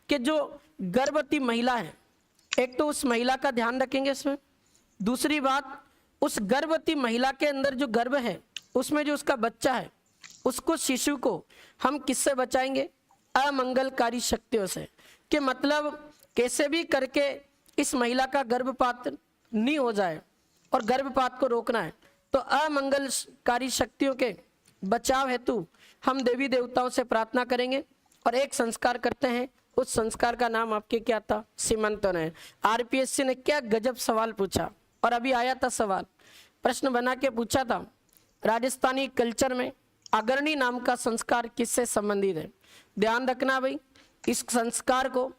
कि जो गर्भवती महिला है, एक तो उस महिला का ध्यान रखेंगे इसमें, दूसरी बात उस गर्भवती महिला के अंदर जो गर्भ है उसमें जो उसका बच्चा है उसको, शिशु को हम किससे बचाएंगे? अमंगलकारी शक्तियों से। कि मतलब कैसे भी करके इस महिला का गर्भपात नहीं हो जाए और गर्भपात को रोकना है। तो अमंगलकारी शक्तियों के बचाव हेतु हम देवी देवताओं से प्रार्थना करेंगे और एक संस्कार करते हैं। उस संस्कार का नाम आपके क्या था? सीमंतन। आरपीएससी ने क्या गजब सवाल पूछा, और अभी आया था सवाल, प्रश्न बना के पूछा था, राजस्थानी कल्चर में अग्रणी नाम का संस्कार किससे संबंधित है? ध्यान रखना भाई, इस संस्कार को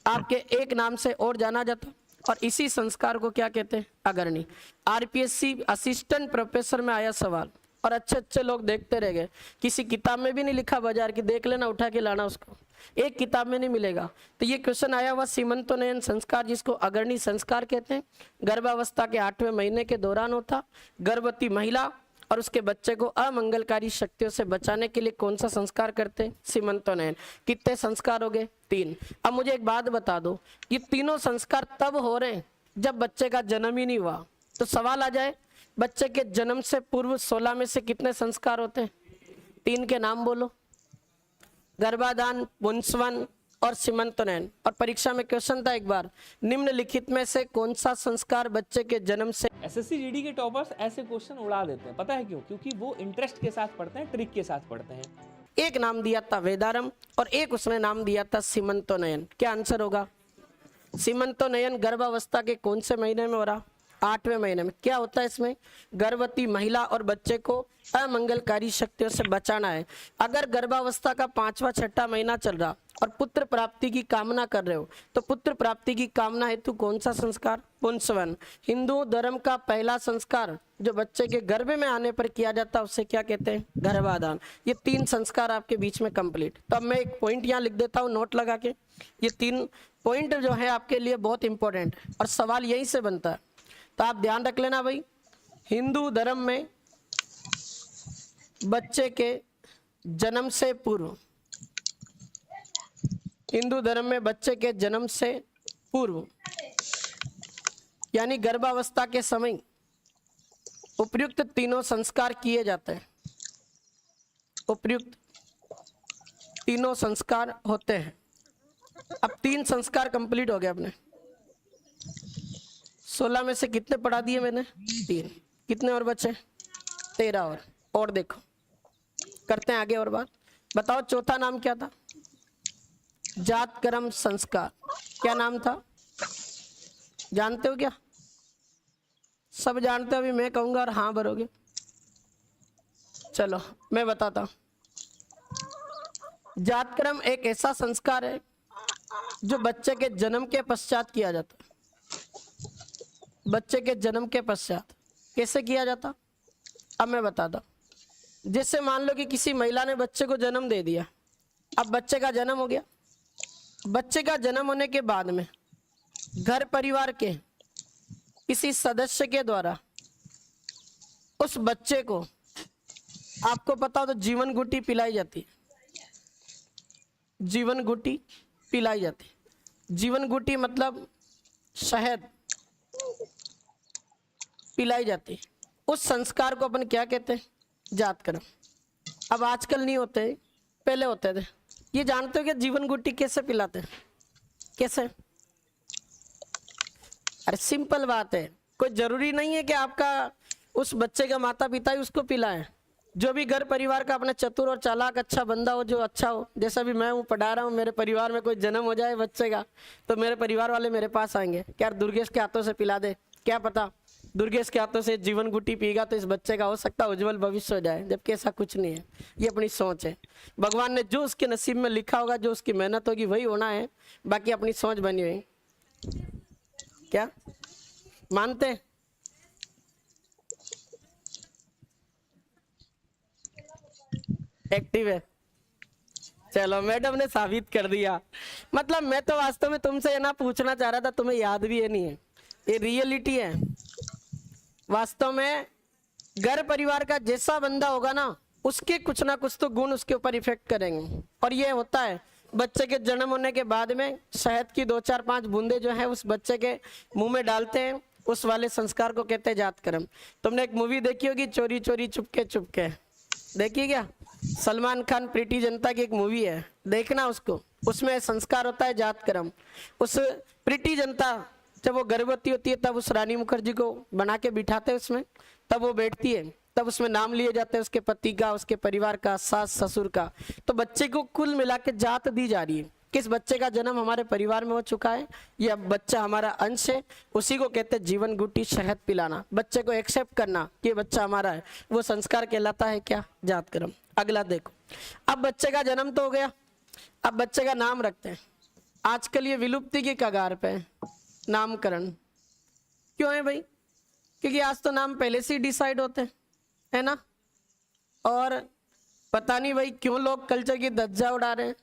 आपके एक नाम से और जाना जाता और इसी संस्कार को क्या कहते हैं? अग्रणी। आरपीएससी असिस्टेंट प्रोफेसर में आया सवाल और अच्छे अच्छे लोग देखते रह गए। किसी किताब में भी नहीं लिखा बाजार की, देख लेना, उठा के लाना उसको, एक किताब में नहीं मिलेगा। तो ये क्वेश्चन आया हुआ सीमंतोन्नयन संस्कार, जिसको अग्रणी संस्कार कहते हैं, गर्भावस्था के 8वें महीने के दौरान होता। गर्भवती महिला और उसके बच्चे को अमंगलकारी शक्तियों से बचाने के लिए कौन सा संस्कार करते हैं? सीमंतोन्नयन। कितने संस्कार हो गए? 3। अब मुझे एक बात बता दो, ये तीनों संस्कार तब हो रहे हैं जब बच्चे का जन्म ही नहीं हुआ। तो सवाल आ जाए, बच्चे के जन्म से पूर्व 16 में से कितने संस्कार होते हैं? 3 के नाम बोलो। गर्भाधान, पुंसवन और सीमंतोन्नयन। और परीक्षा में क्वेश्चन था एक बार, निम्नलिखित में से कौन सा संस्कार बच्चे के जन्म से? एसएससी जीडी के टॉपर्स ऐसे क्वेश्चन उड़ा देते हैं, पता है क्यों? क्योंकि वो इंटरेस्ट के साथ पढ़ते हैं, ट्रिक के साथ पढ़ते हैं। एक नाम दिया था वेदारम और एक उसने नाम दिया था सीमंतोन्नयन। क्या आंसर होगा? सीमंतोन्नयन गर्भावस्था के कौन से महीने में हो रहा? 8वें महीने में। क्या होता है इसमें? गर्भवती महिला और बच्चे को अमंगलकारी शक्तियों से बचाना है। अगर गर्भावस्था का 5वां 6ठा महीना चल रहा और पुत्र प्राप्ति की कामना कर रहे हो तो पुत्र प्राप्ति की कामना हेतु कौन सा संस्कार? पुंसवन। हिंदू धर्म का पहला संस्कार जो बच्चे के गर्भ में आने पर किया जाता है उसे क्या कहते हैं? गर्भाधान। ये 3 संस्कार आपके बीच में कंप्लीट। तो अब मैं एक पॉइंट यहाँ लिख देता हूँ नोट लगा के। ये 3 पॉइंट जो है आपके लिए बहुत इंपॉर्टेंट और सवाल यहीं से बनता है, तो आप ध्यान रख लेना भाई। हिंदू धर्म में बच्चे के जन्म से पूर्व, हिंदू धर्म में बच्चे के जन्म से पूर्व यानी गर्भावस्था के समय उपयुक्त तीनों संस्कार किए जाते हैं। उपयुक्त तीनों संस्कार होते हैं। अब 3 संस्कार कंप्लीट हो गए अपने। 16 में से कितने पढ़ा दिए मैंने? 3। कितने और बचे? 13 और देखो करते हैं आगे और बात। बताओ चौथा नाम क्या था? जात कर्म संस्कार। क्या नाम था? जानते हो क्या? सब जानते हो? अभी मैं कहूंगा और हाँ भरोगे। चलो मैं बताता हूं। जात कर्म एक ऐसा संस्कार है जो बच्चे के जन्म के पश्चात किया जाता है। बच्चे के जन्म के पश्चात कैसे किया जाता? अब मैं बताता हूं। जैसे मान लो कि किसी महिला ने बच्चे को जन्म दे दिया, अब बच्चे का जन्म हो गया। बच्चे का जन्म होने के बाद में घर परिवार के किसी सदस्य के द्वारा उस बच्चे को, आपको पता हो तो जीवन गुटी पिलाई जाती है। जीवन गुटी पिलाई जाती है। जीवन गुटी मतलब शहद पिलाई जाती है। उस संस्कार को अपन क्या कहते हैं? जात कर्म। अब आजकल नहीं होते, पहले होते थे। ये जानते हो कि जीवन गुटी कैसे पिलाते हैं? कैसे? अरे सिंपल बात है, कोई जरूरी नहीं है कि आपका उस बच्चे का माता पिता ही उसको पिलाए। जो भी घर परिवार का अपना चतुर और चालाक अच्छा बंदा हो, जो अच्छा हो, जैसा भी मैं हूँ, पढ़ा रहा हूँ, मेरे परिवार में कोई जन्म हो जाए बच्चे का तो मेरे परिवार वाले मेरे पास आएंगे, क्या दुर्गेश के हाथों से पिला दे। क्या पता दुर्गेश के हाथों से जीवन गुटी पीगा तो इस बच्चे का हो सकता है उज्जवल भविष्य हो जाए, जबकि ऐसा कुछ नहीं है। ये अपनी सोच है। भगवान ने जो उसके नसीब में लिखा होगा, जो उसकी मेहनत होगी वही होना है, बाकी अपनी सोच बनी हुई। क्या मानते हैं? एक्टिव है। चलो मैडम ने साबित कर दिया। मतलब मैं तो वास्तव में तुमसे ये ना पूछना चाह रहा था, तुम्हें याद भी ये नहीं है। ये रियलिटी है। वास्तव में घर परिवार का जैसा बंदा होगा ना, उसके कुछ ना कुछ तो गुण उसके ऊपर इफेक्ट करेंगे। और ये होता है बच्चे के जन्म होने के बाद में शहद की 2-4-5 बूंदे जो है उस बच्चे के मुंह में डालते हैं, उस वाले संस्कार को कहते हैं जात कर्म। तुमने एक मूवी देखी होगी चोरी चोरी चुपके चुपके, देखिए क्या? सलमान खान प्रीति जिंटा की एक मूवी है, देखना उसको। उसमें संस्कार होता है जात कर्म। उस प्रीति जिंटा जब वो गर्भवती होती है तब उस रानी मुखर्जी को बना के बिठाते हैं उसमें, तब वो बैठती है, तब उसमें नाम लिए जाते हैं उसके पति का, उसके परिवार का, सास ससुर का। तो बच्चे को कुल मिला के जात दी जा रही है। किस बच्चे का जन्म हमारे परिवार में हो चुका है, यह बच्चा हमारा अंश है, उसी को कहते हैं जीवन गुटी शहद पिलाना। बच्चे को एक्सेप्ट करना कि ये बच्चा हमारा है, वो संस्कार कहलाता है क्या? जात कर्म। अगला देखो, अब बच्चे का जन्म तो हो गया, अब बच्चे का नाम रखते हैं। आजकल ये विलुप्ति की कगार पे है, नामकरण। क्यों है भाई? क्योंकि आज तो नाम पहले से ही डिसाइड होते हैं, है ना? और पता नहीं भाई क्यों लोग कल्चर की धज्जा उड़ा रहे हैं।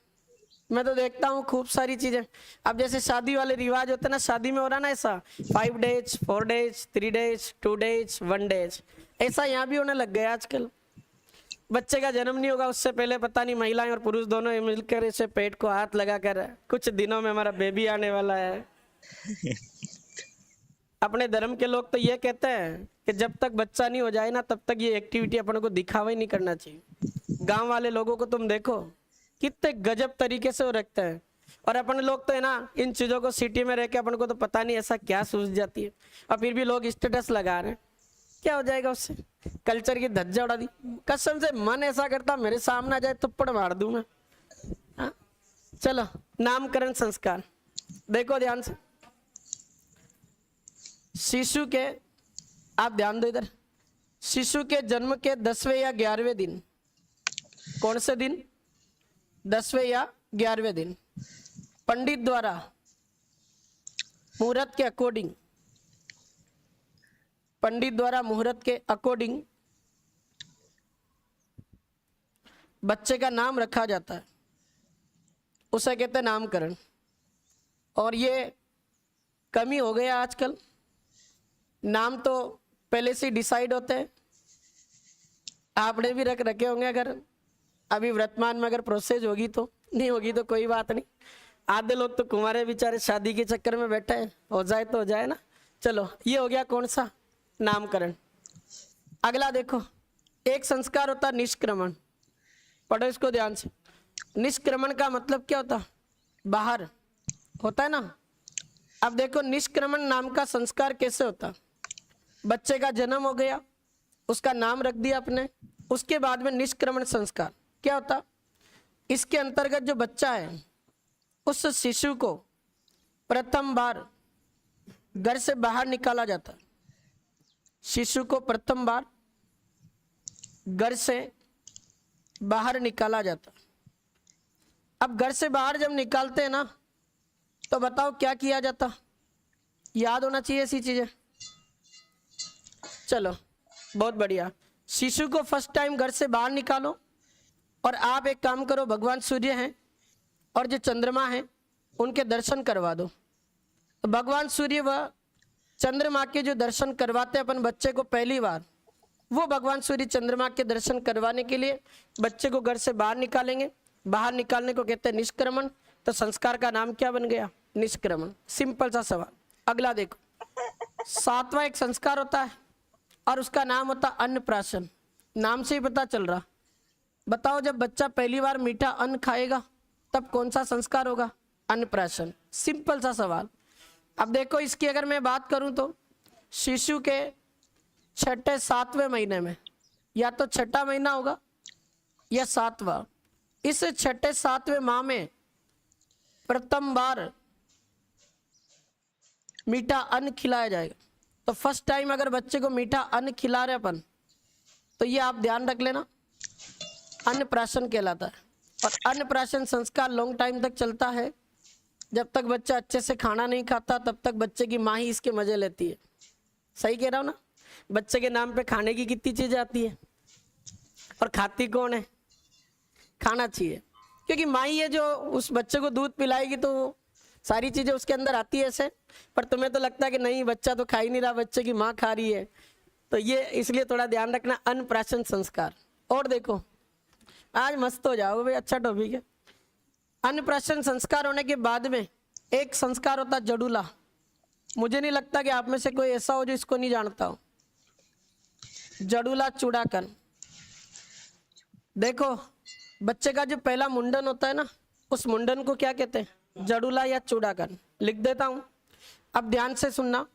मैं तो देखता हूँ खूब सारी चीजें। अब जैसे शादी वाले रिवाज होते हैं ना, शादी में हो रहा ना ऐसा 5 days 4 days 3 days 2 days 1 days, ऐसा यहाँ भी होने लग गया आजकल। बच्चे का जन्म नहीं होगा उससे पहले पता नहीं महिलाएं और पुरुष दोनों मिलकर इसे पेट को हाथ लगा कर कुछ दिनों में हमारा बेबी आने वाला है। अपने धर्म के लोग तो ये कहते हैं कि जब तक बच्चा नहीं हो जाए ना तब तक ये एक्टिविटी अपन को दिखावा ही नहीं करना चाहिए। गांव वाले लोगों को तुम देखो कितने गजब तरीके से वो रखते हैं, और अपन लोग तो है ना इन चीजों को सिटी में रह के अपन को तो पता नहीं ऐसा क्या सूझ जाती है, और फिर भी लोग स्टेटस लगा रहे हैं। क्या हो जाएगा उससे? कल्चर की धज्जा उड़ा दी। कसम से मन ऐसा करता मेरे सामने आ जाए थप्पड़ मार दूं मैं। हाँ? चलो नामकरण संस्कार देखो ध्यान से। शिशु के, आप ध्यान दो इधर, शिशु के जन्म के 10वें या 11वें दिन, कौन से दिन? 10वें या 11वें दिन पंडित द्वारा मुहूर्त के अकॉर्डिंग, पंडित द्वारा मुहूर्त के अकॉर्डिंग बच्चे का नाम रखा जाता है, उसे कहते हैं नामकरण। और ये कमी हो गया आजकल, नाम तो पहले से डिसाइड होते हैं। आपने भी रख रखे होंगे, अगर अभी वर्तमान में अगर प्रोसेस होगी तो, नहीं होगी तो कोई बात नहीं। आधे लोग तो कुंवारे बेचारे शादी के चक्कर में बैठे हैं, हो जाए तो हो जाए ना। चलो ये हो गया कौन सा? नामकरण। अगला देखो, एक संस्कार होता है निष्क्रमण। पढ़ो इसको ध्यान से। निष्क्रमण का मतलब क्या होता? बाहर होता है ना। अब देखो निष्क्रमण नाम का संस्कार कैसे होता? बच्चे का जन्म हो गया, उसका नाम रख दिया आपने, उसके बाद में निष्क्रमण संस्कार क्या होता? इसके अंतर्गत जो बच्चा है उस शिशु को प्रथम बार घर से बाहर निकाला जाता। शिशु को प्रथम बार घर से बाहर निकाला जाता। अब घर से बाहर जब निकालते हैं ना तो बताओ क्या किया जाता? याद होना चाहिए ऐसी चीजें। चलो बहुत बढ़िया। शिशु को फर्स्ट टाइम घर से बाहर निकालो, और आप एक काम करो, भगवान सूर्य हैं और जो चंद्रमा है उनके दर्शन करवा दो। भगवान सूर्य व चंद्रमा के जो दर्शन करवाते हैं अपन बच्चे को पहली बार, वो भगवान सूर्य चंद्रमा के दर्शन करवाने के लिए बच्चे को घर से बाहर निकालेंगे। बाहर निकालने को कहते हैं निष्क्रमण। तो संस्कार का नाम क्या बन गया? निष्क्रमण। सिंपल सा सवाल। अगला देखो, 7वां एक संस्कार होता है और उसका नाम होता है अन्नप्राशन। नाम से ही पता चल रहा। बताओ जब बच्चा पहली बार मीठा अन्न खाएगा तब कौन सा संस्कार होगा? अन्नप्राशन। सिंपल सा सवाल। अब देखो इसकी अगर मैं बात करूं तो शिशु के 6-7वें महीने में, या तो 6ठा महीना होगा या 7वां, इस 6-7वें माह में प्रथम बार मीठा अन्न खिलाया जाएगा। तो फर्स्ट टाइम अगर बच्चे को मीठा अन्न खिला रहे अपन, तो ये आप ध्यान रख लेना, अन्नप्राशन कहलाता है। और अन्नप्राशन संस्कार लॉन्ग टाइम तक चलता है। जब तक बच्चा अच्छे से खाना नहीं खाता तब तक बच्चे की माँ ही इसके मजे लेती है। सही कह रहा हूँ ना? बच्चे के नाम पे खाने की कितनी चीजें आती है, और खाती कौन है? खाना चाहिए, क्योंकि माँ ही है जो उस बच्चे को दूध पिलाएगी, तो सारी चीजें उसके अंदर आती है ऐसे। पर तुम्हें तो लगता है कि नहीं बच्चा तो खा ही नहीं रहा, बच्चे की माँ खा रही है। तो ये इसलिए थोड़ा ध्यान रखना, अन्नप्राशन संस्कार। और देखो आज मस्त हो जाओगे भाई, अच्छा टॉपिक है। अन्नप्राशन संस्कार होने के बाद में एक संस्कार होता है जडूला। मुझे नहीं लगता कि आप में से कोई ऐसा हो जो इसको नहीं जानता हो। जडूला चूड़ाकरण। देखो बच्चे का जो पहला मुंडन होता है ना, उस मुंडन को क्या कहते हैं? जडूला या चूड़ाकरण। लिख देता हूं, अब ध्यान से सुनना।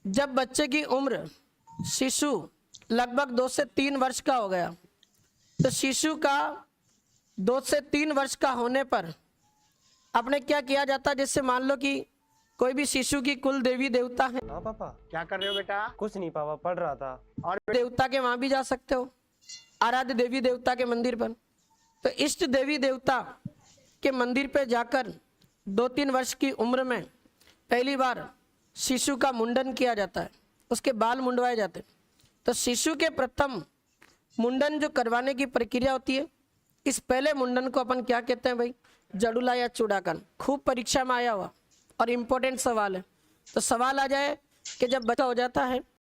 जब बच्चे की उम्र, शिशु लगभग 2 से 3 वर्ष का हो गया, तो शिशु का 2 से 3 वर्ष का होने पर अपने क्या किया जाता है? जैसे मान लो कि कोई भी शिशु की कुल देवी देवता है। हाँ पापा। क्या कर रहे हो बेटा? कुछ नहीं पापा, पढ़ रहा था। और देवता के वहां भी जा सकते हो, आराध्य देवी देवता के मंदिर पर। तो इष्ट देवी देवता के मंदिर पे जाकर 2-3 वर्ष की उम्र में पहली बार शिशु का मुंडन किया जाता है, उसके बाल मुंडवाए जाते हैं। तो शिशु के प्रथम मुंडन जो करवाने की प्रक्रिया होती है, इस पहले मुंडन को अपन क्या कहते हैं भाई? जडूला या चूड़ाकरण। खूब परीक्षा में आया हुआ और इम्पोर्टेंट सवाल है। तो सवाल आ जाए कि जब बच्चा हो जाता है